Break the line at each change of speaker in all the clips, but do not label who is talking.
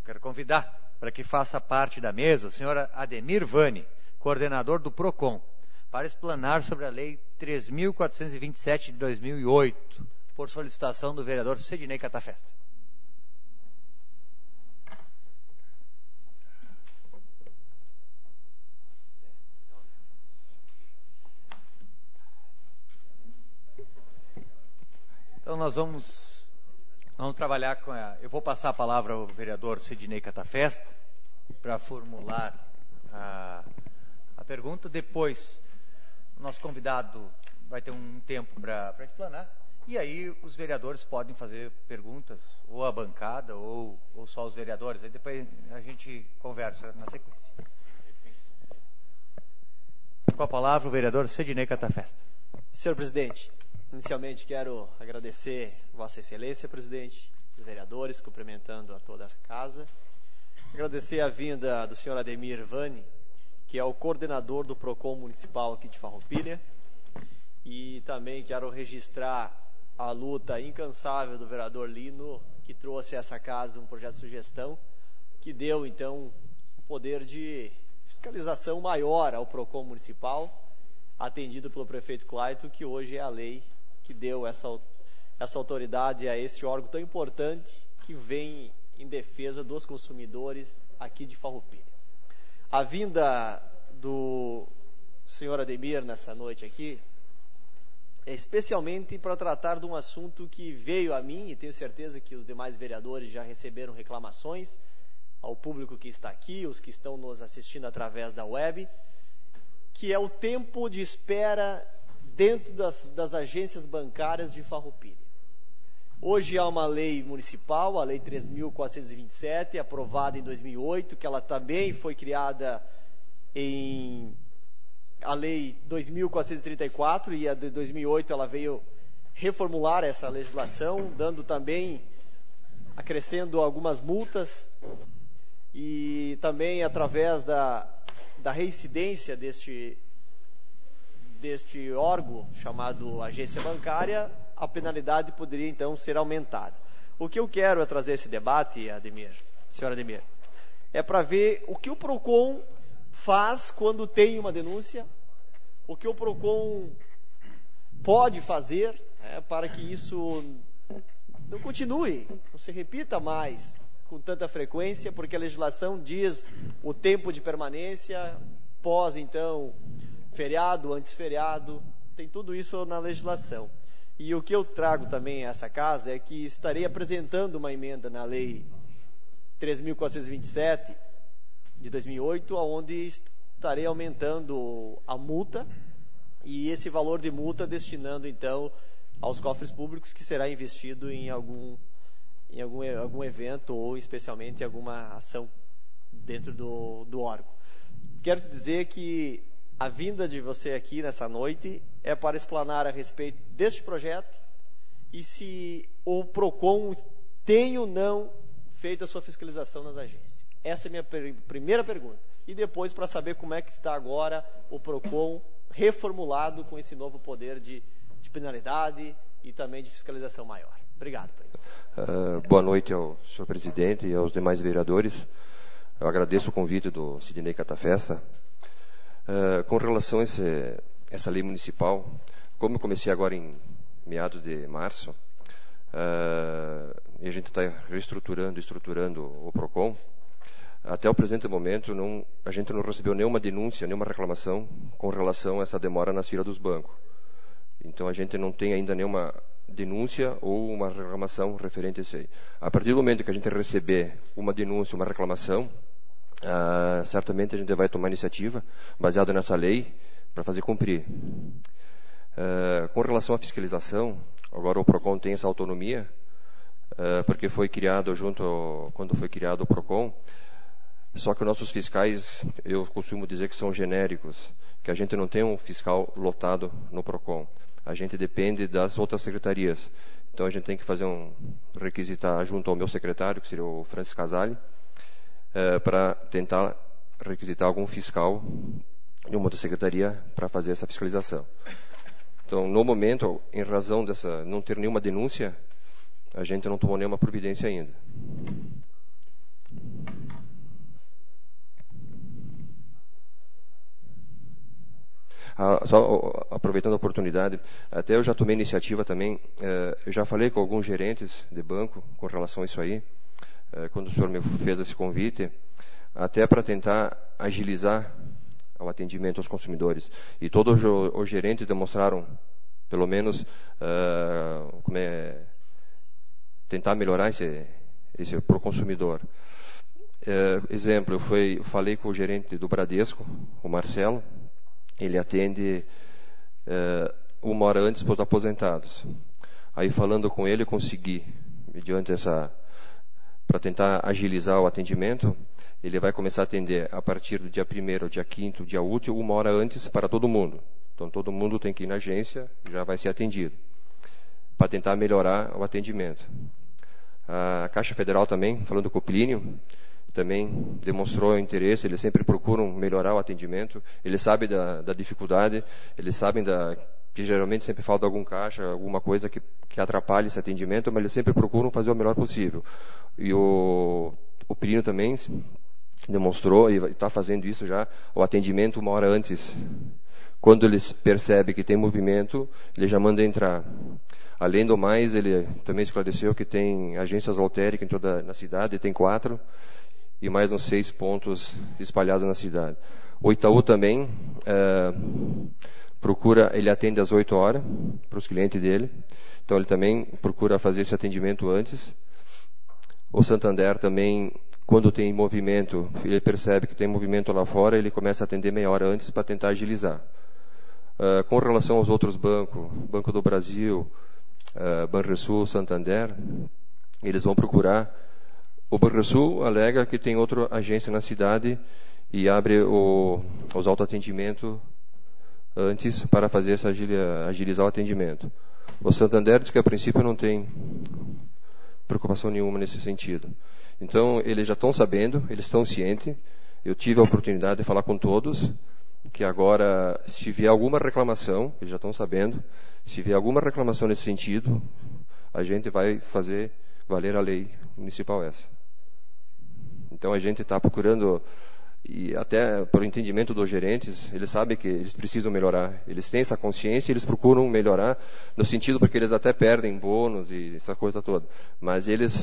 Quero convidar para que faça parte da mesa o senhor Ademir Vani, coordenador do PROCON, para explanar sobre a Lei 3.427 de 2008, por solicitação do vereador Sidnei Catafesta. Então nós vamos trabalhar com eu vou passar a palavra ao vereador Sidnei Catafesta para formular a pergunta. Depois, o nosso convidado vai ter um tempo para explanar. E aí os vereadores podem fazer perguntas, ou à bancada, ou só os vereadores. Aí depois a gente conversa na sequência. Com a palavra o vereador Sidnei Catafesta.
Senhor presidente, inicialmente quero agradecer Vossa Excelência, presidente, os vereadores, cumprimentando a toda a casa. Agradecer a vinda do senhor Ademir Vani, que é o coordenador do PROCON municipal aqui de Farroupilha. E também quero registrar a luta incansável do vereador Lino, que trouxe a essa casa um projeto de sugestão, que deu, então, um poder de fiscalização maior ao PROCON municipal, atendido pelo prefeito Clayton, que hoje é a lei que deu essa autoridade a este órgão tão importante que vem em defesa dos consumidores aqui de Farroupilha. A vinda do senhor Ademir nessa noite aqui é especialmente para tratar de um assunto que veio a mim, e tenho certeza que os demais vereadores já receberam reclamações, ao público que está aqui, os que estão nos assistindo através da web, que é o tempo de espera dentro das agências bancárias de Farroupilha. Hoje há uma lei municipal, a Lei 3.427, aprovada em 2008, que ela também foi criada a Lei 2.434, e a de 2008 ela veio reformular essa legislação, dando também, acrescendo algumas multas, e também através da reincidência deste órgão chamado agência bancária, a penalidade poderia então ser aumentada. O que eu quero é trazer esse debate, senhor Ademir, é para ver o que o PROCON faz quando tem uma denúncia, o que o PROCON pode fazer para que isso não continue, não se repita mais com tanta frequência, porque a legislação diz o tempo de permanência, pós então feriado, antes feriado, tem tudo isso na legislação. E o que eu trago também a essa casa é que estarei apresentando uma emenda na Lei 3.427 de 2008, onde estarei aumentando a multa, e esse valor de multa destinando então aos cofres públicos, que será investido em algum evento ou especialmente em alguma ação dentro do órgão. Quero te dizer que a vinda de você aqui nessa noite é para explanar a respeito deste projeto e se o PROCON tem ou não feito a sua fiscalização nas agências. Essa é a minha primeira pergunta. E depois para saber como é que está agora o PROCON reformulado com esse novo poder de penalidade e também de fiscalização maior. Obrigado, presidente.
Boa noite ao senhor presidente e aos demais vereadores. Eu agradeço o convite do Sidnei Catafesta. Com relação a essa lei municipal, como eu comecei agora em meados de março, e a gente está estruturando o PROCON, até o presente momento a gente não recebeu nenhuma denúncia, nenhuma reclamação com relação a essa demora nas filas dos bancos. Então a gente não tem ainda nenhuma denúncia ou uma reclamação referente a isso aí. A partir do momento que a gente receber uma denúncia, uma reclamação, certamente a gente vai tomar iniciativa baseada nessa lei para fazer cumprir. Com relação à fiscalização, agora o PROCON tem essa autonomia, porque foi criado quando foi criado o PROCON, só que os nossos fiscais, eu costumo dizer que são genéricos, que a gente não tem um fiscal lotado no PROCON. A gente depende das outras secretarias. Então a gente tem que fazer requisitar junto ao meu secretário, que seria o Francis Casale, para tentar requisitar algum fiscal de uma outra secretaria para fazer essa fiscalização. Então, no momento, em razão dessa não ter nenhuma denúncia, a gente não tomou nenhuma providência ainda. Só aproveitando a oportunidade, até eu já tomei iniciativa também, eu já falei com alguns gerentes de banco com relação a isso aí, quando o senhor me fez esse convite, até para tentar agilizar o atendimento aos consumidores. E todos os gerentes demonstraram, pelo menos, tentar melhorar esse para o consumidor. Exemplo, eu falei com o gerente do Bradesco, o Marcelo. Ele atende 1 hora antes para os aposentados. Aí, falando com ele, eu consegui, mediante para tentar agilizar o atendimento, ele vai começar a atender a partir do dia 1º, dia 5º, dia útil, 1 hora antes para todo mundo. Então, todo mundo tem que ir na agência, já vai ser atendido, para tentar melhorar o atendimento. A Caixa Federal também, falando com o Plínio, também demonstrou interesse, eles sempre procuram melhorar o atendimento, eles sabem da dificuldade, eles sabem que geralmente sempre falta algum caixa, alguma coisa que atrapalhe esse atendimento, mas eles sempre procuram fazer o melhor possível. E o Plínio também demonstrou, e está fazendo isso já, o atendimento 1 hora antes. Quando eles percebem que tem movimento, ele já manda entrar. Além do mais, ele também esclareceu que tem agências lotéricas na cidade, tem 4, e mais uns 6 pontos espalhados na cidade. O Itaú também ele atende às 8 horas para os clientes dele, então ele também procura fazer esse atendimento antes. O Santander também, quando tem movimento, ele percebe que tem movimento lá fora, ele começa a atender meia hora antes para tentar agilizar. Com relação aos outros bancos, Banco do Brasil, Banrisul, Santander, eles vão procurar. O Banrisul alega que tem outra agência na cidade e abre os autoatendimentos antes para fazer agilizar o atendimento. O Santander diz que a princípio não tem preocupação nenhuma nesse sentido. Então, eles já estão sabendo, eles estão cientes. Eu tive a oportunidade de falar com todos, que agora, se vier alguma reclamação, eles já estão sabendo, se vier alguma reclamação nesse sentido, a gente vai fazer valer a lei municipal essa. Então, a gente está procurando, e até por entendimento dos gerentes, eles sabem que eles precisam melhorar. Eles têm essa consciência e eles procuram melhorar, no sentido porque eles até perdem bônus e essa coisa toda. Mas eles,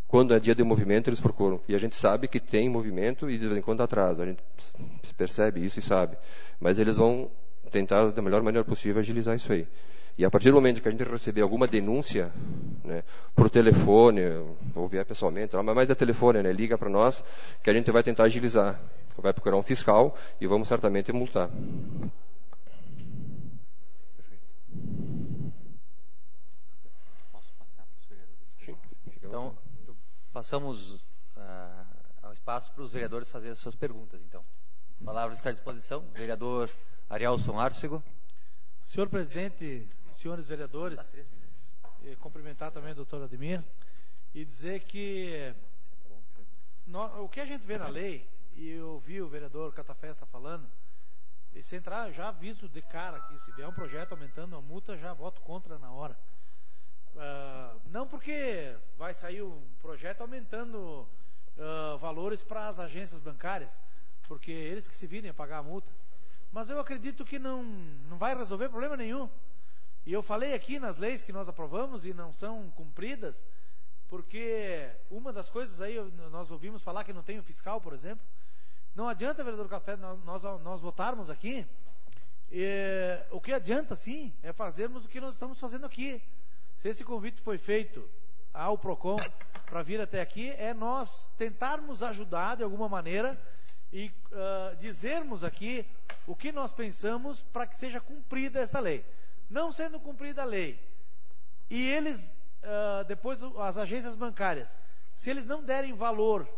quando é dia de movimento, eles procuram. E a gente sabe que tem movimento e de vez em quando atrasa. A gente percebe isso e sabe. Mas eles vão tentar, da melhor maneira possível, agilizar isso aí. E a partir do momento que a gente receber alguma denúncia, né, por telefone, ou vier pessoalmente, mas mais é telefone, né, liga para nós, que a gente vai tentar agilizar. Vai procurar um fiscal e vamos certamente multar.
Sim. Então, passamos ao espaço para os vereadores fazerem as suas perguntas, então. A palavra está à disposição. Vereador Arielson Arcego.
Senhor presidente, senhores vereadores, cumprimentar também o doutor Ademir e dizer que o que a gente vê na lei, e eu ouvi o vereador Catafesta falando, e se entrar, já aviso de cara aqui, se vier um projeto aumentando a multa, já voto contra na hora. Não porque vai sair um projeto aumentando valores para as agências bancárias, porque eles que se virem a pagar a multa. Mas eu acredito que não vai resolver problema nenhum. E eu falei aqui nas leis que nós aprovamos e não são cumpridas, porque uma das coisas aí, nós ouvimos falar que não tem o fiscal, por exemplo. Não adianta, vereador Café, nós votarmos aqui. O que adianta, sim, é fazermos o que nós estamos fazendo aqui. Se esse convite foi feito ao PROCON para vir até aqui, é nós tentarmos ajudar de alguma maneira e dizermos aqui o que nós pensamos para que seja cumprida esta lei. Não sendo cumprida a lei, e eles, depois as agências bancárias, se eles não derem valor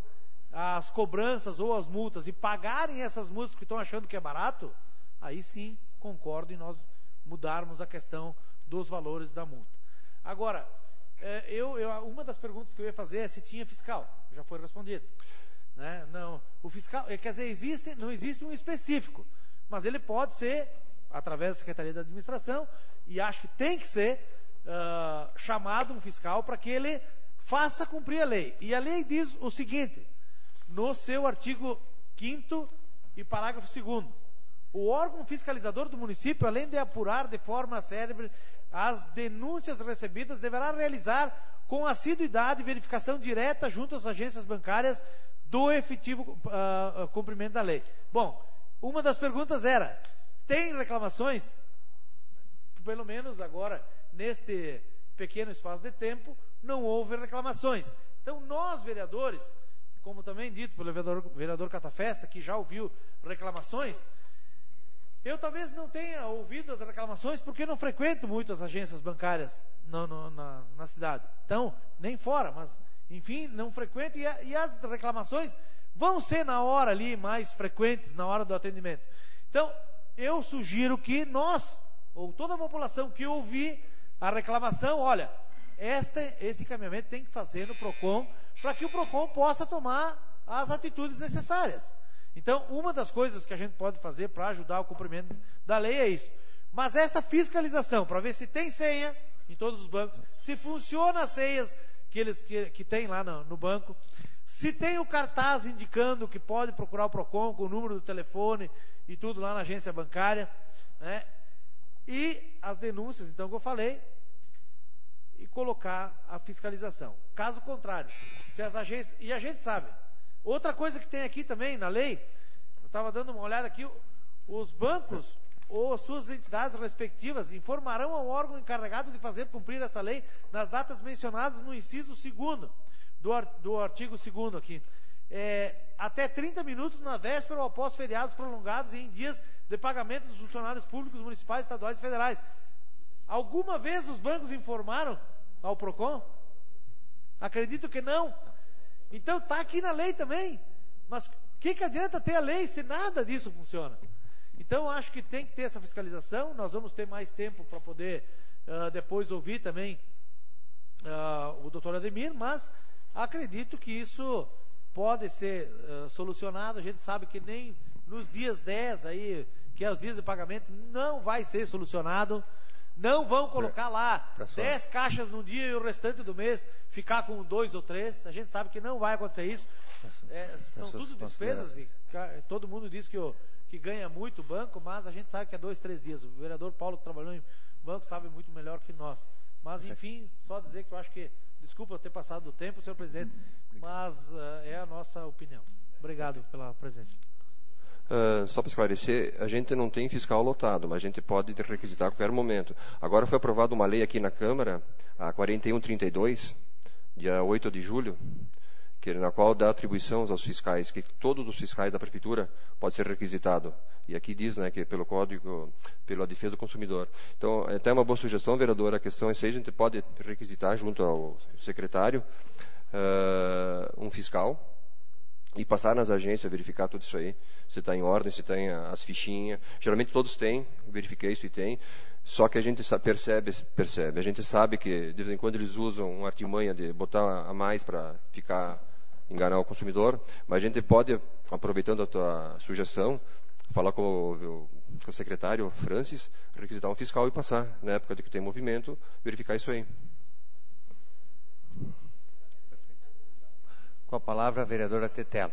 às cobranças ou às multas e pagarem essas multas que estão achando que é barato, aí sim concordo em nós mudarmos a questão dos valores da multa. Agora, uma das perguntas que eu ia fazer é se tinha fiscal, já foi respondido. Né? Não, o fiscal, quer dizer, não existe um específico, mas ele pode ser, através da Secretaria da Administração, e acho que tem que ser chamado um fiscal para que ele faça cumprir a lei. E a lei diz o seguinte, no seu artigo 5º e parágrafo 2º, o órgão fiscalizador do município, além de apurar de forma célere as denúncias recebidas, deverá realizar com assiduidade verificação direta junto às agências bancárias do efetivo cumprimento da lei. Bom, uma das perguntas era, tem reclamações? Pelo menos agora, neste pequeno espaço de tempo, não houve reclamações. Então, nós, vereadores, como também dito pelo vereador Catafesta, que já ouviu reclamações, eu talvez não tenha ouvido as reclamações porque não frequento muito as agências bancárias na cidade. Então, nem fora, mas, enfim, não frequento. E as reclamações vão ser na hora ali mais frequentes, na hora do atendimento. Então, eu sugiro que nós, ou toda a população que ouvir a reclamação, olha, este encaminhamento tem que fazer no PROCON, para que o PROCON possa tomar as atitudes necessárias. Então, uma das coisas que a gente pode fazer para ajudar o cumprimento da lei é isso. Mas esta fiscalização, para ver se tem senha em todos os bancos, se funciona as senhas que tem lá no banco, se tem o cartaz indicando que pode procurar o PROCON com o número do telefone e tudo lá na agência bancária, né? E as denúncias, então, que eu falei, e colocar a fiscalização. Caso contrário, se as agências... E a gente sabe, outra coisa que tem aqui também na lei, eu estava dando uma olhada aqui, os bancos ou as suas entidades respectivas informarão ao órgão encarregado de fazer cumprir essa lei nas datas mencionadas no inciso 2º do artigo 2º aqui. Até 30 minutos na véspera ou após feriados prolongados e em dias de pagamento dos funcionários públicos municipais, estaduais e federais. Alguma vez os bancos informaram ao PROCON? Acredito que não. Então está aqui na lei também. Mas o que adianta ter a lei se nada disso funciona? Então acho que tem que ter essa fiscalização. Nós vamos ter mais tempo para poder depois ouvir também o doutor Ademir, mas acredito que isso pode ser solucionado. A gente sabe que nem nos dias 10 aí, que é os dias de pagamento, não vai ser solucionado. Não vão colocar lá 10 caixas num dia e o restante do mês ficar com 2 ou 3. A gente sabe que não vai acontecer isso. São tudo despesas e todo mundo diz que ganha muito o banco, mas a gente sabe que é 2, 3 dias. O vereador Paulo, que trabalhou em banco, sabe muito melhor que nós. Mas, enfim, só dizer que eu acho que, desculpa ter passado do tempo, senhor presidente, mas é a nossa opinião. Obrigado pela presença.
Só para esclarecer, a gente não tem fiscal lotado, mas a gente pode requisitar a qualquer momento. Agora foi aprovada uma lei aqui na Câmara, a 4132, dia 8 de julho, na qual dá atribuição aos fiscais, que todos os fiscais da Prefeitura podem ser requisitados. E aqui diz, né, que pelo Código, pela defesa do consumidor. Então, até uma boa sugestão, vereador, a questão é se a gente pode requisitar junto ao secretário um fiscal, e passar nas agências, verificar tudo isso aí, se está em ordem, se tem as fichinhas. Geralmente todos têm, verifiquei isso e tem. Só que a gente percebe. A gente sabe que de vez em quando eles usam uma artimanha de botar a mais para enganar o consumidor. Mas a gente pode, aproveitando a tua sugestão, falar com o secretário Francis, requisitar um fiscal e passar, na época de que tem movimento, verificar isso aí.
Com a palavra, a vereadora Tetelo.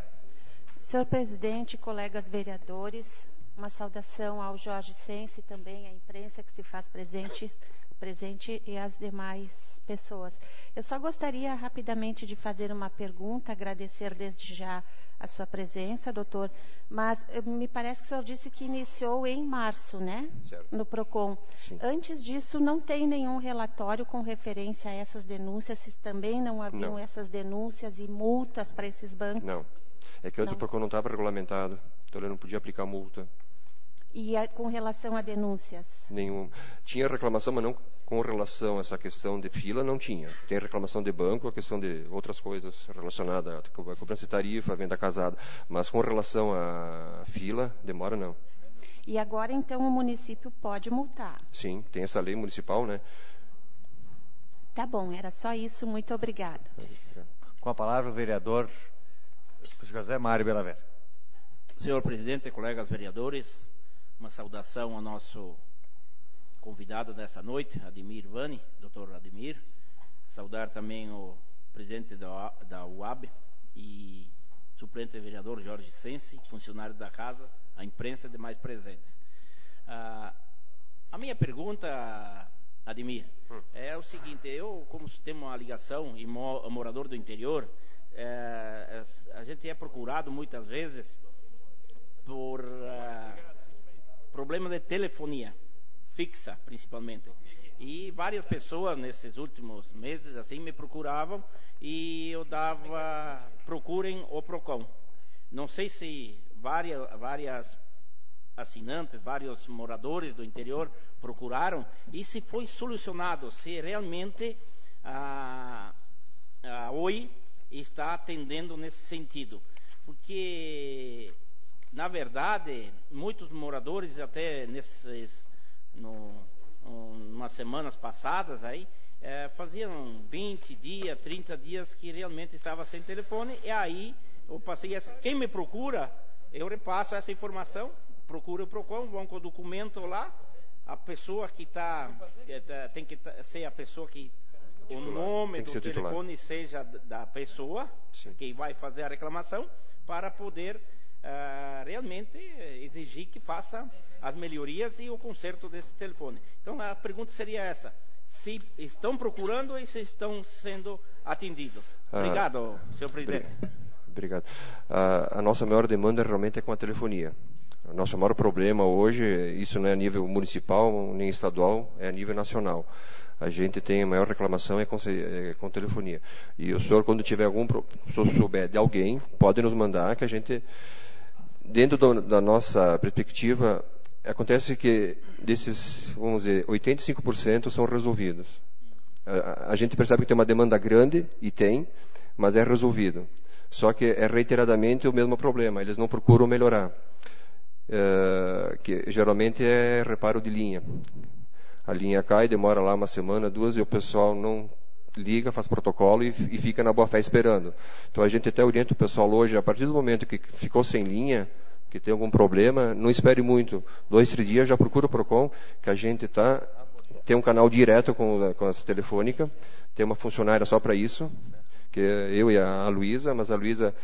Senhor presidente, colegas vereadores, uma saudação ao Jorge Sense e também à imprensa que se faz presente e às demais pessoas. Eu só gostaria rapidamente de fazer uma pergunta, agradecer desde já a sua presença, doutor, mas me parece que o senhor disse que iniciou em março, né?
Certo.
No PROCON.
Sim.
Antes disso, não tem nenhum relatório com referência a essas denúncias, se também não haviam essas denúncias e multas para esses bancos?
Não. É que antes o PROCON não estava regulamentado, então ele não podia aplicar multa.
E com relação a denúncias?
Nenhum. Tinha reclamação, mas não com relação a essa questão de fila, não tinha. Tem reclamação de banco, a questão de outras coisas relacionadas à cobrança de tarifa, venda casada. Mas com relação à fila, demora não.
E agora, então, o município pode multar?
Sim, tem essa lei municipal, né?
Tá bom, era só isso. Muito obrigada.
Com a palavra, o vereador José Mário Belaver.
Senhor presidente, colegas vereadores, uma saudação ao nosso convidado dessa noite, Ademir Vani, doutor Ademir. Saudar também o presidente da UAB e suplente vereador Jorge Sensi, funcionário da casa, a imprensa e demais presentes. A minha pergunta, Ademir, é o seguinte: eu, como tenho uma ligação e morador do interior, a gente é procurado muitas vezes por problema de telefonia fixa, principalmente. E várias pessoas nesses últimos meses assim me procuravam e eu procurem o Procon. Não sei se várias assinantes, vários moradores do interior procuraram e se foi solucionado, se realmente a Oi está atendendo nesse sentido. Porque, na verdade, muitos moradores, até umas semanas passadas aí, faziam 20 dias, 30 dias que realmente estava sem telefone, e aí eu passei quem me procura, eu repasso essa informação, procura o Procon, vão com o documento lá, a pessoa que tem que ser a pessoa que o nome do telefone seja da pessoa que vai fazer a reclamação, para poder realmente exigir que faça as melhorias e o conserto desse telefone. Então a pergunta seria essa: se estão procurando e se estão sendo atendidos. Obrigado, senhor presidente.
Obrigado. A nossa maior demanda realmente é com a telefonia. O nosso maior problema hoje, isso não é a nível municipal nem estadual, é a nível nacional. A gente tem a maior reclamação com telefonia. E o senhor, quando tiver se souber de alguém, pode nos mandar, que a gente, dentro da nossa perspectiva, acontece que desses, vamos dizer, 85% são resolvidos. A gente percebe que tem uma demanda grande, e tem, mas é resolvido. Só que é reiteradamente o mesmo problema, eles não procuram melhorar. Que geralmente é reparo de linha. A linha cai, demora lá uma semana, 2, e o pessoal não liga, faz protocolo e fica na boa fé esperando. Então a gente até orienta o pessoal hoje, a partir do momento que ficou sem linha, que tem algum problema, não espere muito. 2, 3 dias já procura o Procon, que a gente tem um canal direto com as telefônicas, tem uma funcionária só para isso, que é eu e a Luísa, mas a Luísa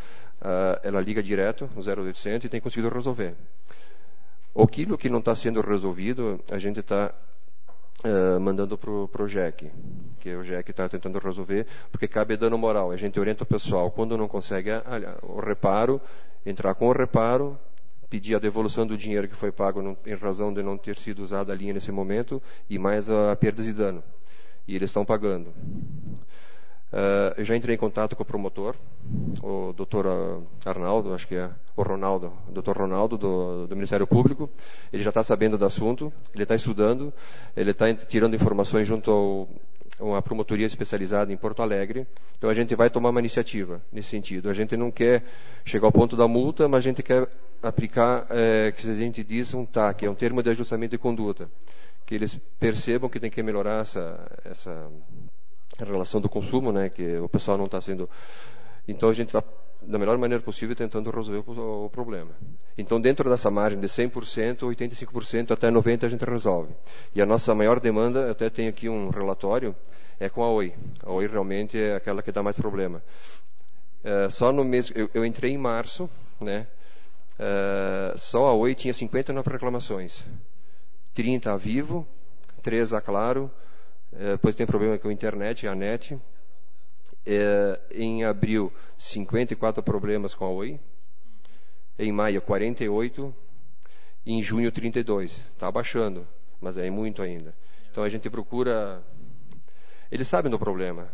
ela liga direto no 0800 e tem conseguido resolver. Aquilo que não está sendo resolvido, a gente está mandando para o JEC, que o JEC está tentando resolver, porque cabe dano moral. A gente orienta o pessoal, quando não consegue o reparo, entrar com o reparo, pedir a devolução do dinheiro que foi pago em razão de não ter sido usada a linha nesse momento, e mais a perdas de dano. E eles estão pagando. Eu já entrei em contato com o promotor, o doutor Arnaldo, acho que é o Ronaldo, o doutor Ronaldo do Ministério Público. Ele já está sabendo do assunto, ele está estudando, ele está tirando informações junto a uma promotoria especializada em Porto Alegre. Então a gente vai tomar uma iniciativa nesse sentido. A gente não quer chegar ao ponto da multa, mas a gente quer aplicar, que a gente diz um TAC, é um termo de ajustamento de conduta, que eles percebam que tem que melhorar essa relação do consumo, né, que o pessoal não está sendo. Então a gente está, da melhor maneira possível, tentando resolver o problema. Então, dentro dessa margem de 100%, 85% até 90% a gente resolve. E a nossa maior demanda, eu até tenho aqui um relatório, é com a Oi. A Oi realmente é aquela que dá mais problema. Só no mês, eu entrei em março, né, só a Oi tinha 59 reclamações. 30 a Vivo, 3 a Claro, depois tem problema com a internet, a NET. Em abril, 54 problemas com a Oi. Em maio, 48. E em junho, 32. Está abaixando, mas é muito ainda. Então a gente procura. Eles sabem do problema.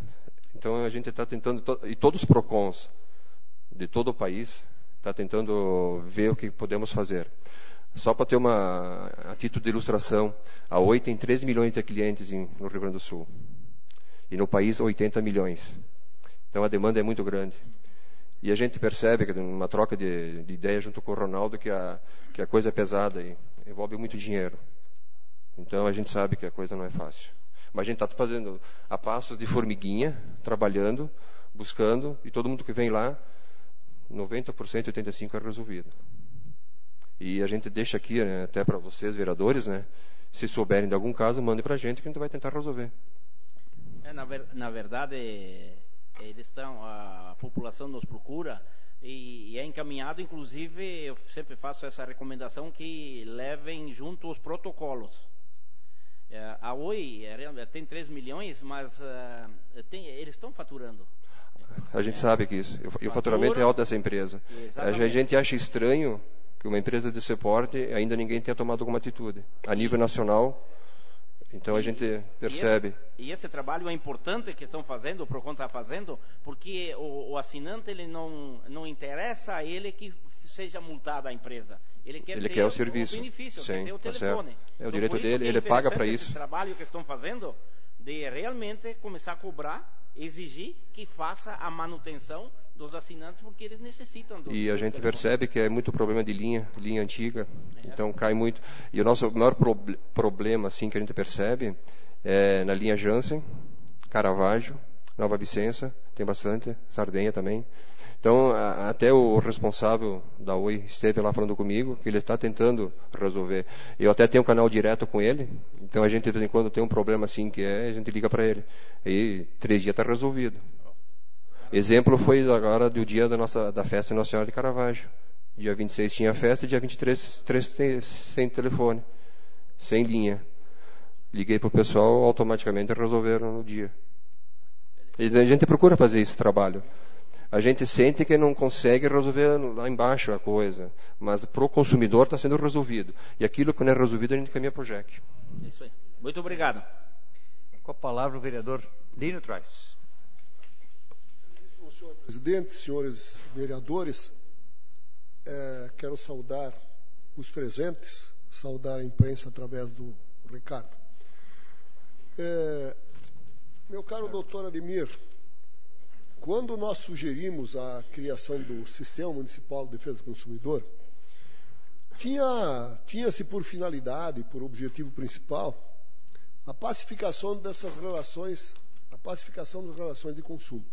Então a gente está tentando. E todos os PROCONs de todo o país está tentando ver o que podemos fazer. Só para ter a título de ilustração, a Oi tem 3 milhões de clientes no Rio Grande do Sul. E no país, 80 milhões. Então a demanda é muito grande. E a gente percebe, que numa troca de ideia junto com o Ronaldo, que a coisa é pesada e envolve muito dinheiro. Então a gente sabe que a coisa não é fácil. Mas a gente está fazendo a passos de formiguinha, trabalhando, buscando, e todo mundo que vem lá, 90%, 85% é resolvido. E a gente deixa aqui, né, até para vocês, vereadores, né, Se souberem de algum caso, mandem para a gente que a gente vai tentar resolver.
Na verdade, a população nos procura e é encaminhado, inclusive, eu sempre faço essa recomendação que levem junto os protocolos. A Oi tem 3 milhões, mas eles estão faturando.
A gente sabe que isso. E o faturamento é alto dessa empresa.
Exatamente.
A gente acha estranho que uma empresa desse porte ainda ninguém tenha tomado alguma atitude. A nível nacional, então a gente percebe.
E esse trabalho é importante que estão fazendo, o Procon está fazendo, porque o assinante, ele não interessa a ele que seja multada a empresa. Ele quer
o serviço.
O benefício,
Sim,
quer ter o
tá
telefone.
certo. É o
Então,
direito dele, ele paga para isso.
Esse trabalho que estão fazendo, de realmente começar a cobrar, exigir que faça a manutenção dos assinantes, porque eles necessitam do
E a gente
telefone.
percebe que é muito problema de linha antiga, então cai muito. E o nosso maior problema, assim, que a gente percebe, é na linha Jansen, Caravaggio, Nova Vicença, tem bastante, Sardenha também. Então, até o responsável da Oi esteve lá falando comigo, que ele está tentando resolver. Eu até tenho um canal direto com ele, então a gente de vez em quando tem um problema assim, a gente liga para ele. E 3 dias está resolvido. Exemplo foi agora do dia da Festa Nacional de Caravaggio. Dia 26 tinha festa, dia 23 sem telefone, sem linha. Liguei para o pessoal, automaticamente resolveram no dia. E a gente procura fazer esse trabalho. A gente sente que não consegue resolver lá embaixo a coisa, mas para o consumidor está sendo resolvido. E aquilo que não é resolvido, a gente caminha para o JEC.
Isso aí. Muito obrigado.
Com a palavra o vereador Lino Trois.
Senhor presidente, senhores vereadores, quero saudar os presentes, saudar a imprensa através do Ricardo. Meu caro doutor Ademir, quando nós sugerimos a criação do Sistema Municipal de Defesa do Consumidor, tinha-se por finalidade, por objetivo principal, a pacificação dessas relações, a pacificação das relações de consumo.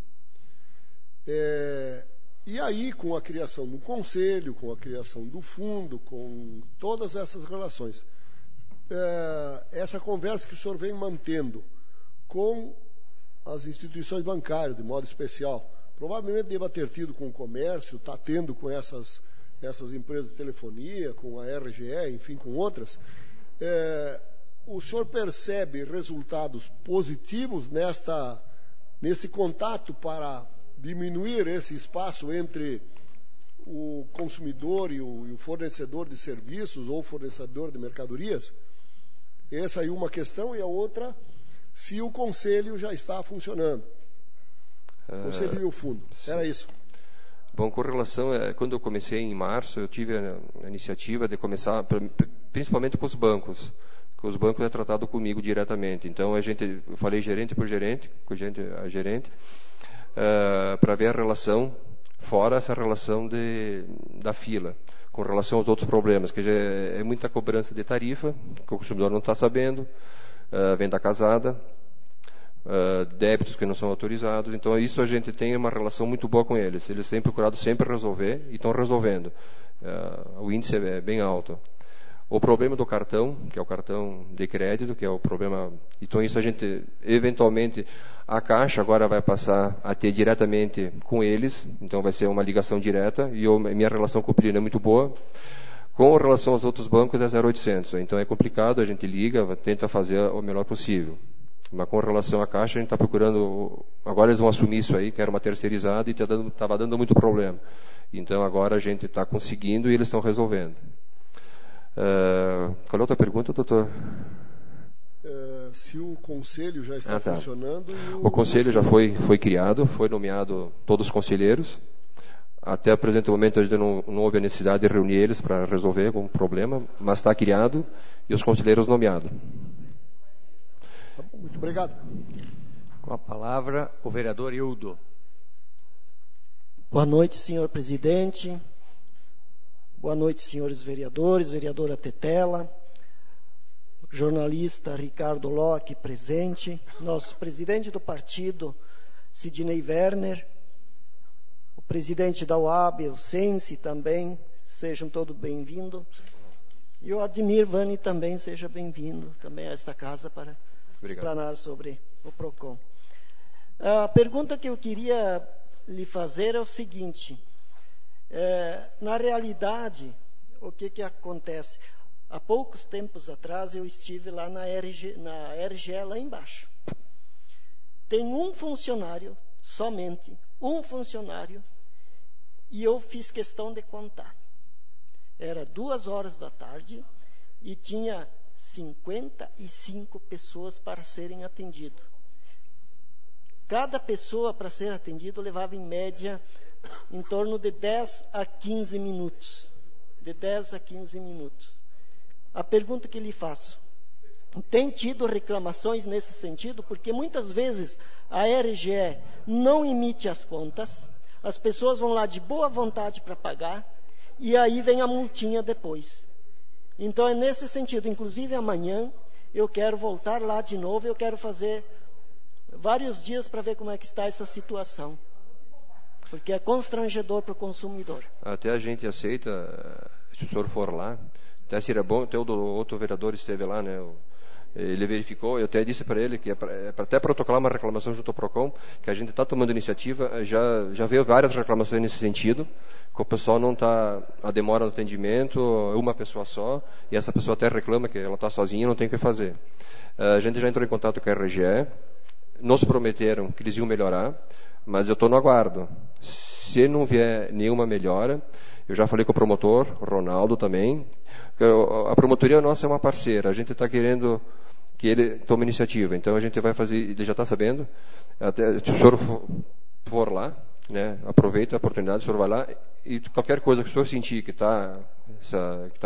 E aí, com a criação do conselho, com a criação do fundo, com todas essas relações, essa conversa que o senhor vem mantendo com as instituições bancárias, de modo especial, provavelmente deva ter tido com o comércio, está tendo com essas empresas de telefonia, com a RGE, enfim, com outras. O senhor percebe resultados positivos nesse contato para diminuir esse espaço entre o consumidor e o fornecedor de serviços ou fornecedor de mercadorias? Essa aí é uma questão, e a outra, se o conselho já está funcionando. O conselho e o fundo.
Sim.
Era isso.
Bom, com relação quando eu comecei em março, eu tive a iniciativa de começar, principalmente com os bancos, que os bancos é tratado comigo diretamente. Então eu falei gerente por gerente, a gerente, para ver a relação, fora essa relação da fila, com relação aos outros problemas, que já é muita cobrança de tarifa, que o consumidor não está sabendo, venda casada, débitos que não são autorizados. Então isso a gente tem uma relação muito boa com eles. Eles têm procurado sempre resolver e estão resolvendo. O índice é bem alto. O problema do cartão, que é o cartão de crédito, que é o problema... Então isso a gente, eventualmente, a Caixa agora vai passar a ter diretamente com eles, então vai ser uma ligação direta, e minha relação com o Plínio é muito boa. Com relação aos outros bancos é 0800, então é complicado, a gente liga, tenta fazer o melhor possível. Mas com relação à Caixa, a gente está procurando... Agora eles vão assumir isso aí, que era uma terceirizada, e estava dando muito problema. Então agora a gente está conseguindo e eles estão resolvendo. Qual é a outra pergunta, doutor?
Se o conselho já está funcionando...
O conselho já foi criado, foi nomeado todos os conselheiros. Até o presente momento a gente não houve a necessidade de reunir eles para resolver algum problema, mas está criado e os conselheiros nomeados.
Tá bom, muito obrigado.
Com a palavra, o vereador Hildo.
Boa noite, senhor presidente. Boa noite, senhores vereadores, vereadora Tetela, jornalista Ricardo Locke presente, nosso presidente do partido, Sidney Werner, o presidente da UAB, o Sense também, sejam todos bem-vindos. E o Ademir Vani também seja bem-vindo também a esta casa para explanar sobre o PROCON. A pergunta que eu queria lhe fazer é o seguinte: na realidade, o que acontece? Há poucos tempos atrás eu estive lá na RGE lá embaixo. Tem um funcionário, somente um funcionário, e eu fiz questão de contar. Era 2 da tarde e tinha 55 pessoas para serem atendidas. Cada pessoa para ser atendido levava em média em torno de 10 a 15 minutos. De 10 a 15 minutos. A pergunta que lhe faço: tem tido reclamações nesse sentido? Porque muitas vezes a RGE não emite as contas, as pessoas vão lá de boa vontade para pagar, e aí vem a multinha depois. Então é nesse sentido. Inclusive amanhã eu quero voltar lá de novo, eu quero fazer vários dias para ver como é que está essa situação. Porque é constrangedor para o consumidor.
Até a gente aceita, se o senhor for lá, até seria bom, até o outro vereador esteve lá, né? Ele verificou, eu até disse para ele que até protocolar uma reclamação junto ao PROCON, que a gente está tomando iniciativa, já veio várias reclamações nesse sentido, que o pessoal não está, a demora no atendimento, uma pessoa só, e essa pessoa até reclama que ela está sozinha e não tem o que fazer. A gente já entrou em contato com a RGE, nos prometeram que eles iam melhorar, mas eu estou no aguardo. Se não vier nenhuma melhora, eu já falei com o promotor, o Ronaldo também, a promotoria nossa é uma parceira, a gente está querendo que ele tome iniciativa, então a gente vai fazer, ele já está sabendo, até, se o senhor for lá, né, aproveita a oportunidade, o senhor vai lá, e qualquer coisa que o senhor sentir que está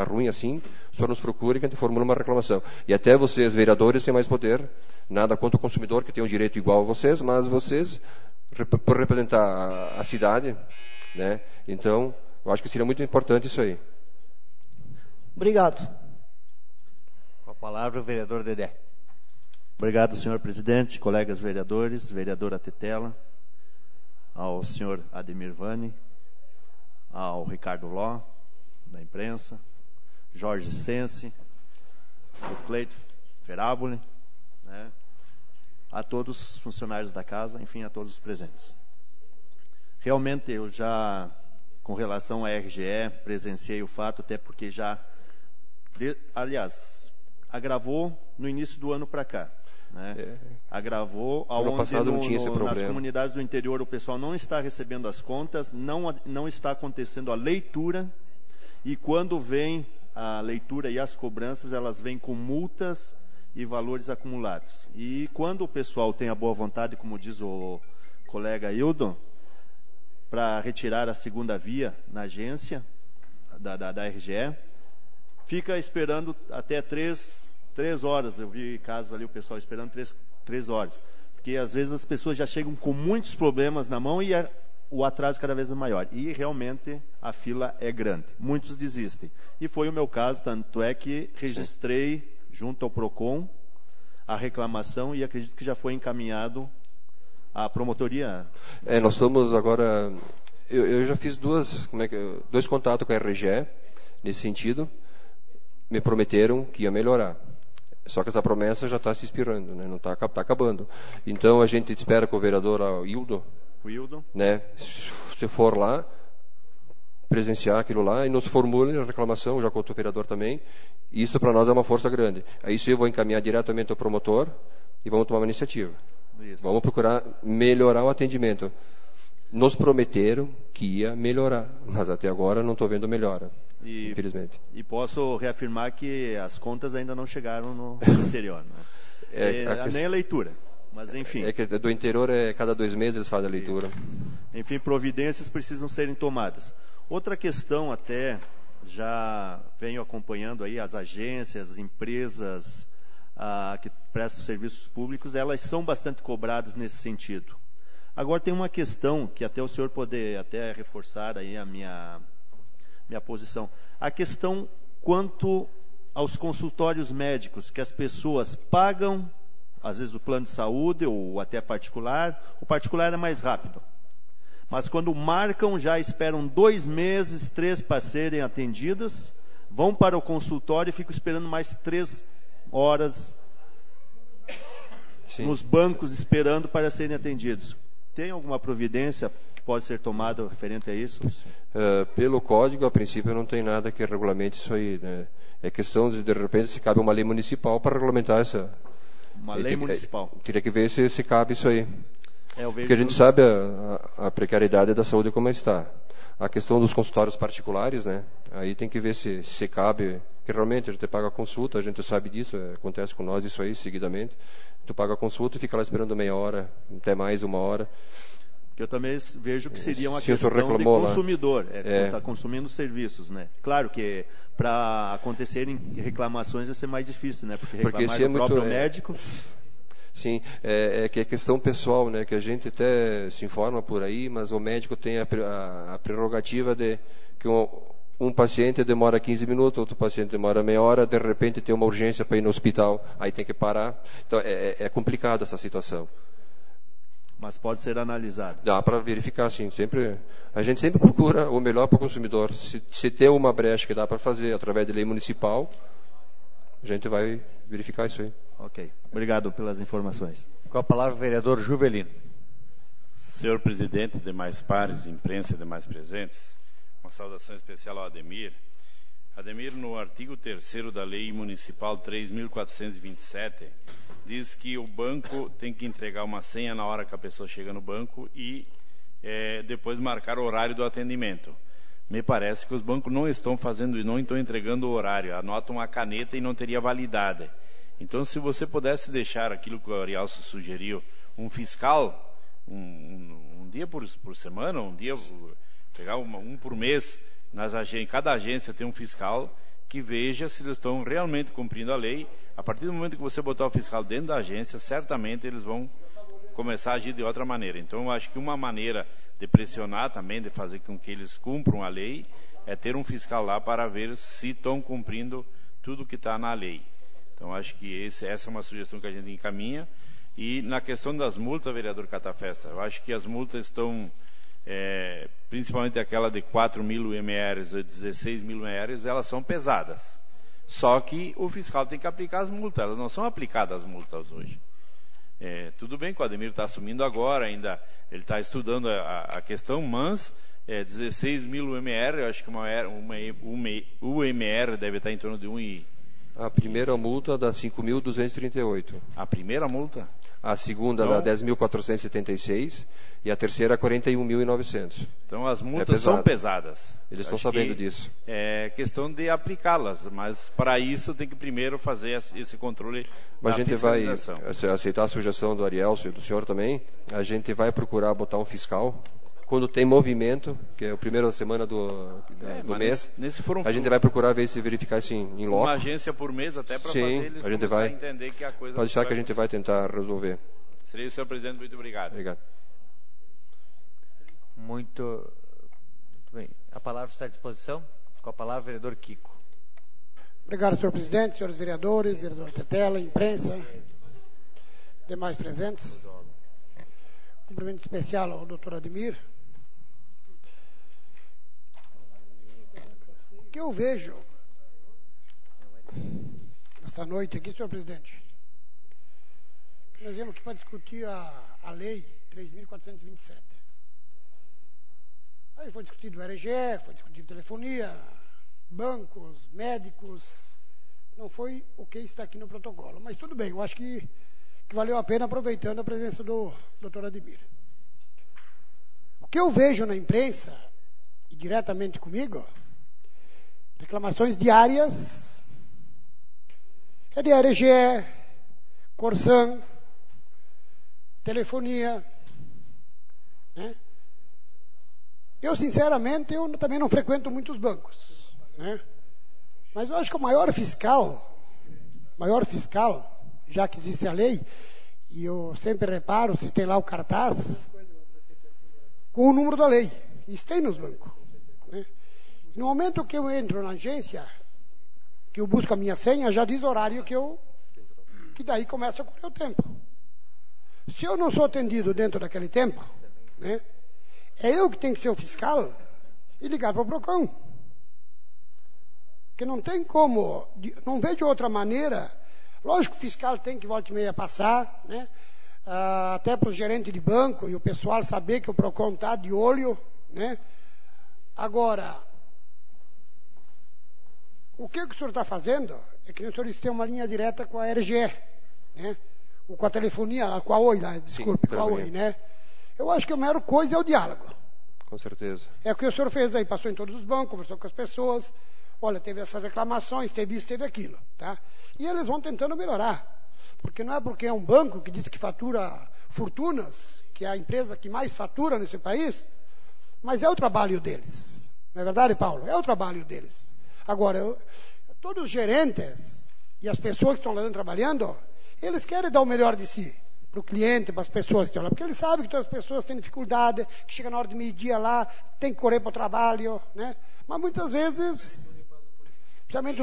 ruim assim, o senhor nos procure que a gente formula uma reclamação. E até vocês, vereadores, têm mais poder, nada contra o consumidor, que tem um direito igual a vocês, mas vocês, por representar a cidade, né, então, eu acho que seria muito importante isso aí.
Obrigado.
Com a palavra o vereador Dedé.
Obrigado, senhor presidente, colegas vereadores, vereadora Tetela, ao senhor Ademir Vani, ao Ricardo Ló, da imprensa, Jorge Sense, o Cleito Feraboli, né, a todos os funcionários da casa, enfim, a todos os presentes. Realmente, eu já, com relação à RGE, presenciei o fato, até porque já, aliás, agravou no início do ano para cá. Né? Agravou aonde nas comunidades do interior o pessoal não está recebendo as contas, não está acontecendo a leitura, e quando vem a leitura e as cobranças, elas vêm com multas e valores acumulados. E quando o pessoal tem a boa vontade, como diz o colega Hildon, para retirar a segunda via na agência da RGE, fica esperando até 3 horas. Eu vi casos ali, o pessoal esperando 3 horas. Porque às vezes as pessoas já chegam com muitos problemas na mão e o atraso cada vez é maior. E realmente a fila é grande. Muitos desistem. E foi o meu caso, tanto é que registrei junto ao PROCON a reclamação e acredito que já foi encaminhado à promotoria.
Nós estamos agora... Eu já fiz dois contatos com a RGE nesse sentido. Me prometeram que ia melhorar. Só que essa promessa já está se expirando, né? Não está acabando. Então a gente espera que o vereador Hildo, né, se for lá, presenciar aquilo lá e nos formule a reclamação, já com o vereador também. Isso para nós é uma força grande. Aí isso eu vou encaminhar diretamente ao promotor e vamos tomar uma iniciativa. Isso. Vamos procurar melhorar o atendimento. Nos prometeram que ia melhorar, mas até agora não estou vendo melhora. Infelizmente.
E posso reafirmar que as contas ainda não chegaram no interior. Né? Nem a leitura, mas enfim.
É que do interior, cada 2 meses eles fazem a leitura.
Enfim, providências precisam serem tomadas. Outra questão até, já venho acompanhando aí as agências, as empresas que prestam serviços públicos, elas são bastante cobradas nesse sentido. Agora tem uma questão que até o senhor poder até reforçar aí a minha posição. A questão quanto aos consultórios médicos, que as pessoas pagam, às vezes o plano de saúde ou até particular, o particular é mais rápido. Mas quando marcam, já esperam 2 meses, 3 para serem atendidas, vão para o consultório e ficam esperando mais 3 horas nos bancos esperando para serem atendidos. Tem alguma providência que pode ser tomada referente a isso?
Pelo código, a princípio, não tem nada que regulamente isso aí, né? É questão de repente, se cabe uma lei municipal para regulamentar essa...
Uma lei municipal.
Teria que ver se cabe isso aí. Porque a gente sabe a precariedade da saúde como está. A questão dos consultórios particulares, né? Aí tem que ver se cabe, que realmente a gente paga a consulta, a gente sabe disso, acontece com nós isso aí seguidamente. Tu paga a consulta e fica lá esperando meia hora, até mais 1 hora.
Eu também vejo que seria uma questão de consumidor, está consumindo serviços, né? Claro que para acontecerem reclamações vai ser mais difícil, né? Porque reclamar do próprio médico...
Sim, que é questão pessoal, né? Que a gente até se informa por aí, mas o médico tem a prerrogativa de que um paciente demora 15 minutos, outro paciente demora meia hora, de repente tem uma urgência para ir no hospital, aí tem que parar. Então é complicado essa situação.
Mas pode ser analisado.
Dá para verificar, sim. A gente sempre procura o melhor para o consumidor. Se tem uma brecha que dá para fazer através de lei municipal, a gente vai verificar isso aí.
Ok. Obrigado pelas informações.
Com a palavra o vereador Juvelino.
Senhor presidente, demais pares, imprensa e demais presentes, uma saudação especial ao Ademir. Ademir, no artigo 3º da Lei Municipal 3.427, diz que o banco tem que entregar uma senha na hora que a pessoa chega no banco e depois marcar o horário do atendimento. Me parece que os bancos não estão fazendo e não estão entregando o horário, anotam uma caneta e não teria validade. Então, se você pudesse deixar aquilo que o Arielso sugeriu, um fiscal, um dia por semana, um dia, pegar um por mês, em cada agência tem um fiscal que veja se eles estão realmente cumprindo a lei. A partir do momento que você botar o fiscal dentro da agência, certamente eles vão começar a agir de outra maneira. Então, eu acho que uma maneira de pressionar também, de fazer com que eles cumpram a lei, é ter um fiscal lá para ver se estão cumprindo tudo que está na lei. Então, acho que essa é uma sugestão que a gente encaminha. E na questão das multas, vereador Catafesta, eu acho que as multas estão, principalmente aquela de 4.000 UMRs ou 16.000 UMRs, elas são pesadas. Só que o fiscal tem que aplicar as multas, elas não são aplicadas as multas hoje. Tudo bem que o Ademir está assumindo agora, ainda ele está estudando a questão, mas 16.000 UMR, eu acho que uma UMR deve estar em torno de 1
A primeira multa dá 5.238.
A primeira multa?
A segunda dá 10.476 e a terceira 41.900.
Então as multas são pesadas.
Eles estão sabendo disso.
É questão de aplicá-las, mas para isso tem que primeiro fazer esse controle
da
fiscalização.
Mas a gente vai aceitar a sugestão do Arielso e do senhor também. A gente vai procurar botar um fiscal quando tem movimento, que é a primeira semana do mês, a gente vai procurar ver se verificar assim em loco.
Uma agência por mês até para fazer eles começar a entender que a coisa...
Pode deixar que a gente vai tentar resolver.
Seria isso, senhor presidente. Muito obrigado.
Obrigado.
Muito bem. A palavra está à disposição. Com a palavra, o vereador Kiko.
Obrigado, senhor presidente, senhores vereadores, vereador Tetela, imprensa, demais presentes. Cumprimento especial ao doutor Ademir. O que eu vejo esta noite aqui, senhor presidente, que nós viemos aqui para discutir a lei 3.427. Aí foi discutido o RGE, foi discutido telefonia, bancos, médicos. Não foi o que está aqui no protocolo. Mas tudo bem, eu acho que valeu a pena, aproveitando a presença do doutor Ademir. O que eu vejo na imprensa, e diretamente comigo, reclamações diárias, é de RGE, Corsan, telefonia, né? Eu, sinceramente, também não frequento muitos bancos, né? Mas eu acho que o maior fiscal, já que existe a lei, e eu sempre reparo se tem lá o cartaz com o número da lei, isso tem nos bancos, né? No momento que eu entro na agência, que eu busco a minha senha, já diz o horário que daí começa a correr o tempo. Se eu não sou atendido dentro daquele tempo, né, é eu que tenho que ser o fiscal e ligar para o PROCON. Porque não tem como, não vejo outra maneira. Lógico que o fiscal tem que volta e meia passar, né? Até para o gerente de banco e o pessoal saber que o PROCON está de olho, né? Agora, o que o senhor está fazendo é que o senhor tem uma linha direta com a RGE, né? Ou com a telefonia, com a Oi, lá, desculpe, com a Oi, né? Eu acho que a maior coisa é o diálogo.
Com certeza.
É o que o senhor fez aí, passou em todos os bancos, conversou com as pessoas, olha, teve essas reclamações, teve isso, teve aquilo, tá? E eles vão tentando melhorar. Porque não é porque é um banco que diz que fatura fortunas, que é a empresa que mais fatura nesse país, mas é o trabalho deles. Não é verdade, Paulo? É o trabalho deles. Agora, todos os gerentes e as pessoas que estão lá dentro trabalhando, eles querem dar o melhor de si para o cliente, para as pessoas que estão lá, porque eles sabem que todas as pessoas têm dificuldade, que chega na hora de meio-dia lá, tem que correr para o trabalho, né? Mas muitas vezes, principalmente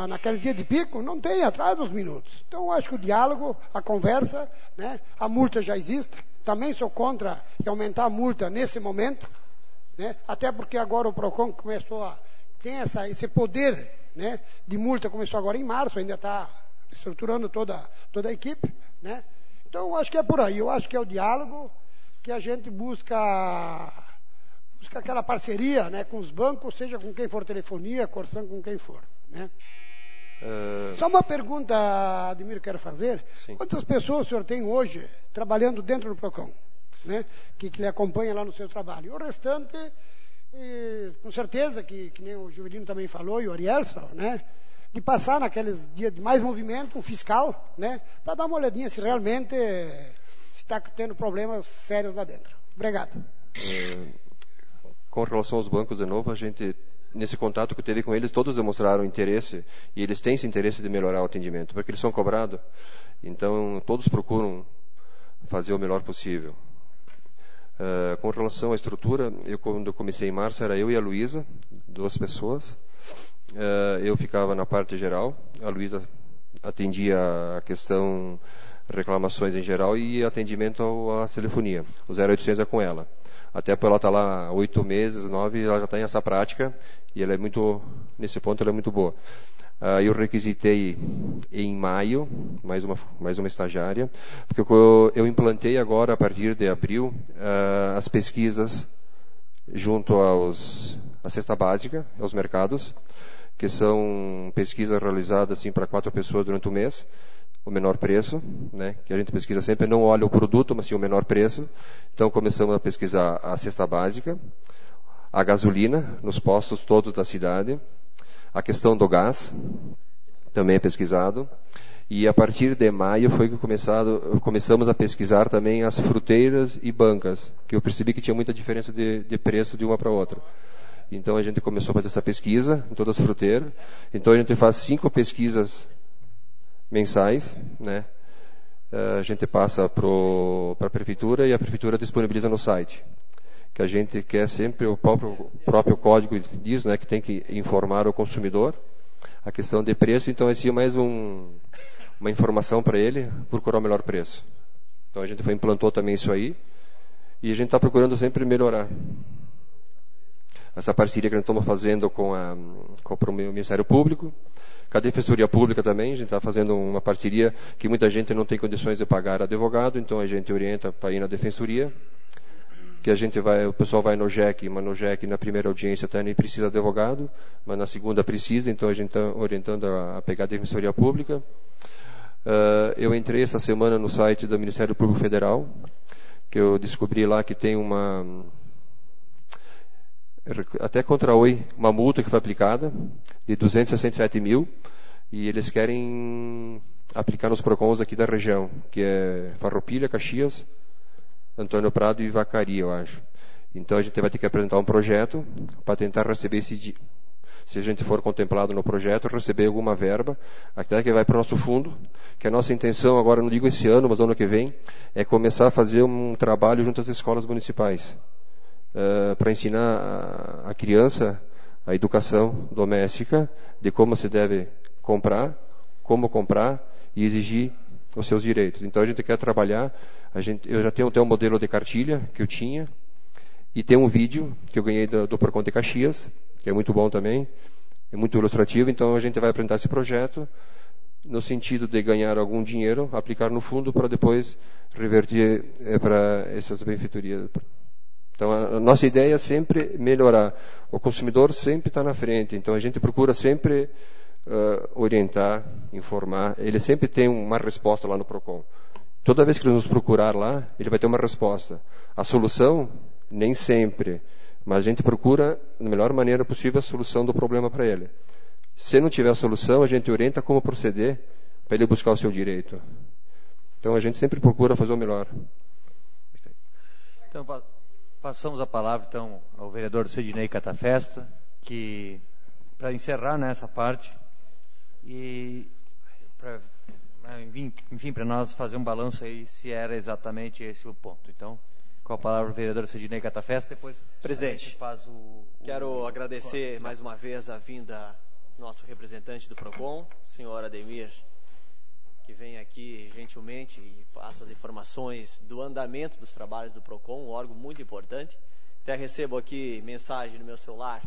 naqueles dias de pico, não tem, atrás dos minutos. Então, eu acho que o diálogo, a conversa, né? A multa já existe. Também sou contra aumentar a multa nesse momento, né? Até porque agora o PROCON começou a ter esse poder, né? De multa, começou agora em março, ainda está estruturando toda a equipe, né? Então, eu acho que é por aí. Eu acho que é o diálogo que a gente busca aquela parceria, né, com os bancos, seja com quem for telefonia, Corsan, com quem for, né? Só uma pergunta, Ademir, quero fazer. Sim. Quantas pessoas o senhor tem hoje trabalhando dentro do PROCON, né, que lhe acompanha lá no seu trabalho? E o restante, com certeza, que nem o Juvelino também falou, e o Arielson, né, de passar naqueles dias de mais movimento, um fiscal, né, para dar uma olhadinha se realmente está tendo problemas sérios lá dentro. Obrigado.
Com relação aos bancos, de novo, a gente, nesse contato que teve com eles, todos demonstraram interesse, e eles têm esse interesse de melhorar o atendimento, porque eles são cobrados, então todos procuram fazer o melhor possível. Com relação à estrutura, quando eu comecei em março, era eu e a Luísa, 2 pessoas. Eu ficava na parte geral, a Luísa atendia a questão reclamações em geral e atendimento à telefonia. O 0800 é com ela. Até por ela estar lá 8 meses, 9, ela já tem essa prática e ela é muito, nesse ponto ela é muito boa. Eu requisitei em maio mais uma estagiária, porque eu implantei agora, a partir de abril, as pesquisas junto à cesta básica, aos mercados, que são pesquisas realizadas assim, para 4 pessoas durante o mês, o menor preço, né, que a gente pesquisa sempre, não olha o produto, mas sim o menor preço. Então começamos a pesquisar a cesta básica, a gasolina nos postos todos da cidade, a questão do gás também é pesquisado, e a partir de maio foi que começamos a pesquisar também as fruteiras e bancas, que eu percebi que tinha muita diferença de preço de uma para outra. Então a gente começou a fazer essa pesquisa em todas as fruteiras. Então a gente faz 5 pesquisas mensais, né? A gente passa para a prefeitura e a prefeitura disponibiliza no site. Que a gente quer sempre, o próprio código diz, né, que tem que informar o consumidor a questão de preço. Então esse é mais uma informação para ele procurar o melhor preço. Então a gente implantou também isso aí e a gente está procurando sempre melhorar. Essa parceria que a gente estamos fazendo com o Ministério Público, com a Defensoria Pública também, a gente está fazendo uma parceria que muita gente não tem condições de pagar advogado, então a gente orienta para ir na Defensoria, que o pessoal vai no JEC, mas no JEC na primeira audiência até nem precisa de advogado, mas na segunda precisa, então a gente está orientando a pegar a Defensoria Pública. Eu entrei essa semana no site do Ministério Público Federal, que eu descobri lá que tem até contra a Oi, uma multa que foi aplicada de 267 mil, e eles querem aplicar nos PROCONs aqui da região, que é Farroupilha, Caxias, Antônio Prado e Vacaria, eu acho. Então a gente vai ter que apresentar um projeto para tentar receber se a gente for contemplado no projeto, receber alguma verba, até que vai para o nosso fundo, que a nossa intenção agora, não digo esse ano, mas ano que vem, é começar a fazer um trabalho junto às escolas municipais, para ensinar a criança a educação doméstica, de como se deve comprar, como comprar e exigir os seus direitos. Então a gente quer trabalhar, eu já tenho até um modelo de cartilha que eu tinha, e tem um vídeo que eu ganhei do PROCON de Caxias, que é muito bom também, é muito ilustrativo, então a gente vai apresentar esse projeto no sentido de ganhar algum dinheiro, aplicar no fundo para depois revertir para essas benfeitorias. Então a nossa ideia é sempre melhorar. O consumidor sempre está na frente, então a gente procura sempre orientar, informar. Ele sempre tem uma resposta lá no PROCON. Toda vez que ele nos procurar lá, ele vai ter uma resposta. A solução, nem sempre, mas a gente procura, da melhor maneira possível, a solução do problema para ele. Se não tiver a solução, a gente orienta como proceder para ele buscar o seu direito. Então a gente sempre procura fazer o melhor.
Então, passamos a palavra então ao vereador Sidnei Catafesta, que para encerrar nessa parte e enfim, para nós fazer um balanço aí se era exatamente esse o ponto. Então, com a palavra o vereador Sidnei Catafesta, depois
presidente, quero agradecer mais uma vez a vinda do nosso representante do PROCON, o senhor Ademir, que vem aqui gentilmente e passa as informações do andamento dos trabalhos do PROCON, um órgão muito importante. Até recebo aqui mensagem no meu celular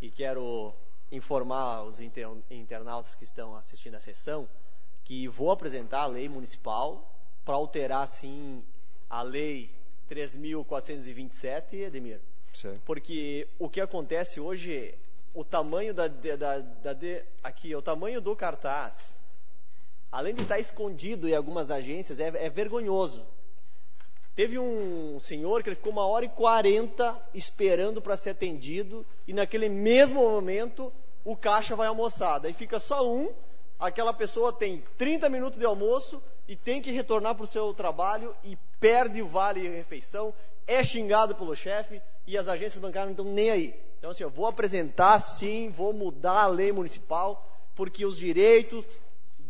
e quero informar os internautas que estão assistindo a sessão que vou apresentar a lei municipal para alterar, sim, a lei 3.427, Ademir.
Sim.
Porque o que acontece hoje, o tamanho aqui, o tamanho do cartaz, além de estar escondido em algumas agências, é vergonhoso. Teve um senhor que ele ficou 1h40 esperando para ser atendido e naquele mesmo momento o caixa vai almoçar. Daí fica só aquela pessoa tem 30 minutos de almoço e tem que retornar para o seu trabalho e perde o vale-refeição, é xingado pelo chefe e as agências bancárias não estão nem aí. Então, assim, eu vou apresentar, sim, vou mudar a lei municipal, porque os direitos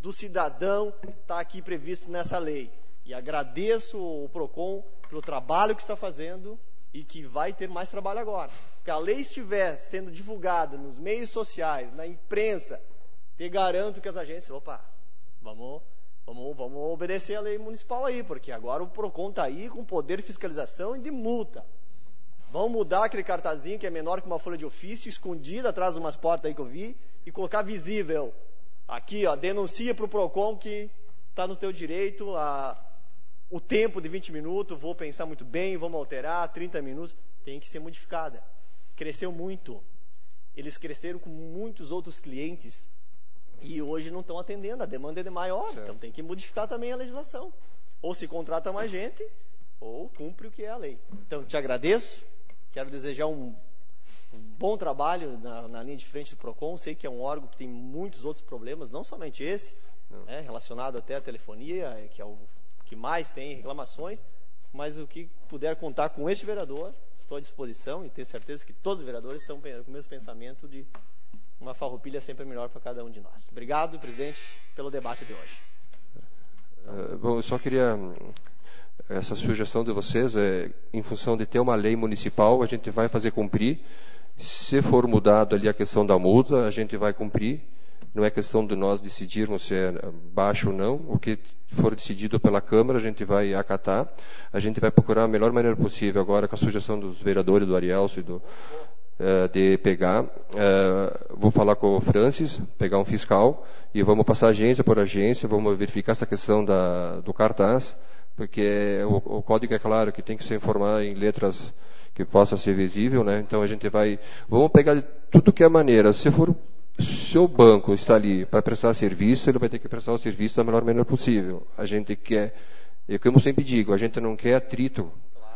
do cidadão estão aqui previstos nessa lei. E agradeço o PROCON pelo trabalho que está fazendo e que vai ter mais trabalho agora. Porque a lei estiver sendo divulgada nos meios sociais, na imprensa, te garanto que as agências, vamos obedecer a lei municipal aí, porque agora o PROCON está aí com poder de fiscalização e de multa. Vamos mudar aquele cartazinho que é menor que uma folha de ofício, escondido atrás de umas portas aí que eu vi, e colocar visível. Aqui, denuncia para o PROCON que está no teu direito o tempo de 20 minutos, vou pensar muito bem, vamos alterar, 30 minutos, tem que ser modificada. Cresceu muito. Eles cresceram com muitos outros clientes e hoje não estão atendendo, a demanda é maior, certo. Então tem que modificar também a legislação. Ou se contrata mais gente, ou cumpre o que é a lei. Então, te agradeço, quero desejar um bom trabalho na linha de frente do PROCON. Sei que é um órgão que tem muitos outros problemas, não somente esse, relacionado até à telefonia, que é o que mais tem reclamações, mas o que puder contar com este vereador, estou à disposição e tenho certeza que todos os vereadores estão com o mesmo pensamento de uma farroupilha sempre melhor para cada um de nós. Obrigado, presidente, pelo debate de hoje.
Bom, eu só queria... Essa sugestão de vocês em função de ter uma lei municipal, a gente vai fazer cumprir. Se for mudado ali a questão da multa, a gente vai cumprir. Não é questão de nós decidirmos se é baixo ou não. O que for decidido pela Câmara, a gente vai acatar. A gente vai procurar a melhor maneira possível agora com a sugestão dos vereadores, do Arielso e de pegar. Vou falar com o Francis, pegar um fiscal e vamos passar agência por agência, vamos verificar essa questão do cartaz, porque o código é claro que tem que ser informado em letras que possa ser visível, né? Então a gente vamos pegar tudo que é maneira. Se o banco está ali para prestar serviço, ele vai ter que prestar o serviço da melhor maneira possível. A gente quer, como eu sempre digo, a gente não quer atrito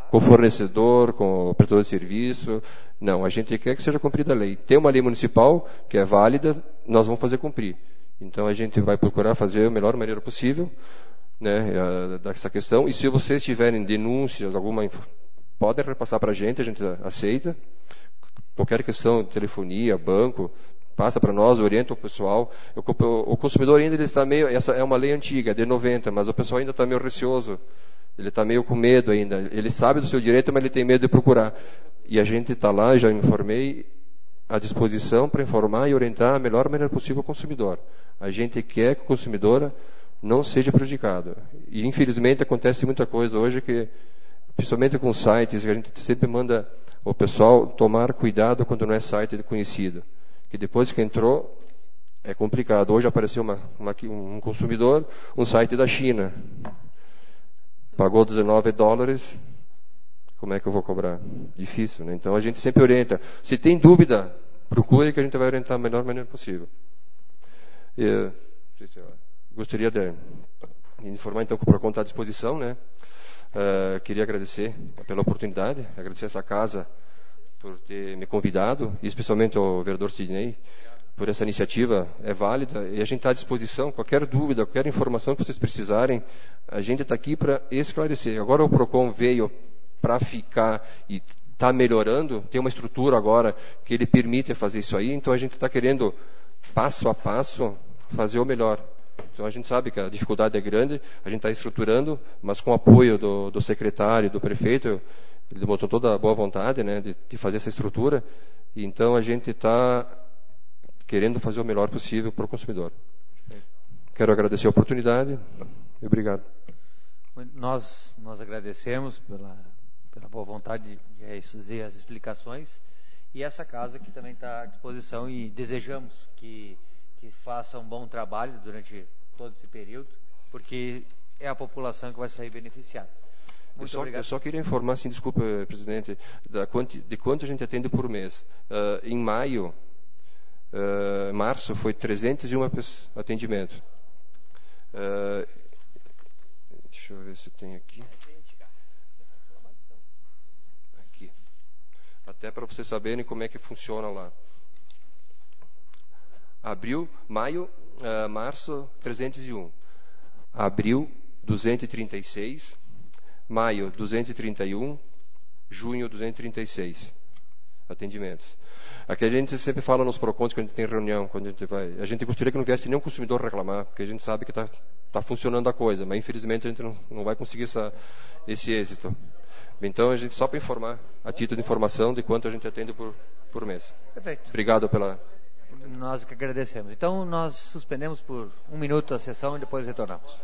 com o fornecedor, com o prestador de serviço. Não, a gente quer que seja cumprida a lei. Tem uma lei municipal que é válida, nós vamos fazer cumprir. Então a gente vai procurar fazer da melhor maneira possível, né, dessa questão. E se vocês tiverem denúncias, podem repassar para a gente aceita. Qualquer questão de telefonia, banco, passa para nós, orienta o pessoal. O consumidor ainda ele está meio... Essa é uma lei antiga, de 90, mas o pessoal ainda está meio receoso. Ele está meio com medo ainda. Ele sabe do seu direito, mas ele tem medo de procurar. E a gente está lá, já informei, à disposição para informar e orientar a melhor maneira possível o consumidor. A gente quer que o consumidor não seja prejudicado. E, infelizmente, acontece muita coisa hoje que, principalmente com sites, que a gente sempre manda o pessoal tomar cuidado quando não é site conhecido. que depois que entrou, é complicado. Hoje apareceu um consumidor, um site da China. Pagou $19. Como é que eu vou cobrar? Difícil, né? Então a gente sempre orienta. Se tem dúvida, procure que a gente vai orientar da melhor maneira possível. Eu gostaria de informar então que o PROCON está à disposição, né? Queria agradecer pela oportunidade, agradecer essa casa por ter me convidado, e especialmente ao vereador Sidney, por essa iniciativa, é válida, e a gente está à disposição, qualquer dúvida, qualquer informação que vocês precisarem, a gente está aqui para esclarecer. Agora o PROCON veio para ficar e está melhorando, tem uma estrutura agora que ele permite fazer isso aí, então a gente está querendo, passo a passo, fazer o melhor. Então a gente sabe que a dificuldade é grande, a gente está estruturando, mas com o apoio do secretário, do prefeito, ele demonstrou toda a boa vontade, né, de fazer essa estrutura, e então a gente está querendo fazer o melhor possível para o consumidor. Quero agradecer a oportunidade e obrigado.
Nós agradecemos pela boa vontade de fazer as explicações, e essa casa que também está à disposição, e desejamos que faça um bom trabalho durante todo esse período, porque é a população que vai sair beneficiada. Muito obrigado. Eu
só queria informar, assim, desculpa, presidente, de quanto a gente atende por mês. Em março foi 301 atendimentos. Deixa eu ver se tem aqui. Aqui. Até para vocês saberem como é que funciona lá. Março, 301. Abril, 236. Maio, 231. Junho, 236 atendimentos. Aqui a gente sempre fala nos PROCONs, quando a gente tem reunião, quando a gente vai. A gente gostaria que não viesse nenhum consumidor reclamar, porque a gente sabe que está funcionando a coisa, mas infelizmente a gente não vai conseguir esse êxito. Então a gente só para informar, a título de informação, de quanto a gente atende por mês.
Perfeito.
Obrigado pela.
Nós que agradecemos. Então nós suspendemos por 1 minuto a sessão e depois retornamos.